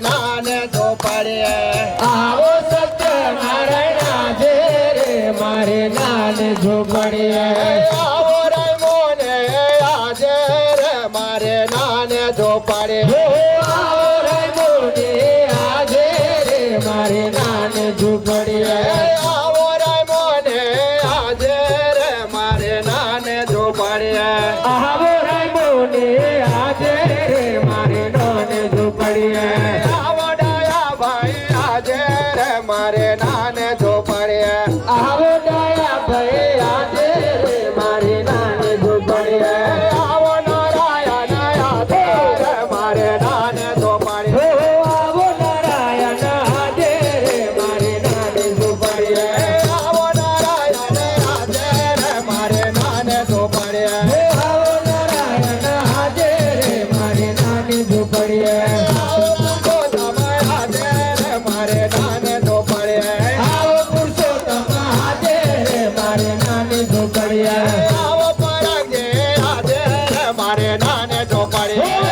નાને ઝોપડીએ આવો સત્યનારાયણ આજે રે મારે નાને ઝોપડીએ આવો રાયમોને આજે રે મારે નાને ઝોપડીએ આવો રાયમોને આજે રે મારે નાને ઝોપડીએ આવો રાયમોને આજે રે મારે નાને ઝોપડીએ આવો રાયમોને આજે રે મારે નાને ઝોપડીએ આવો ડાયા ભાઈ આજે રે મારે નાને ઝોપડીએ આવો ડાયા ભાઈ આજે રે મારે નાને ઝોપડીએ આવો નારાયણ આજે રે મારે નાને ઝોપડીએ આવો નારાયણ આજે રે મારે નાને ઝોપડીએ આવો નારાયણ આજે રે મારે નાને ઝોપડીએ આવો નારાયણ આજે રે મારે નાને ઝોપડીએ આવો પુરુષોત્તમ આજે રે મારે નાને ઝોપડીએ આવો પુરુષોત્તમ આજે રે મારે નાને ઝોપડીએ આવો પરંગે આજે રે મારે નાને ઝોપડીએ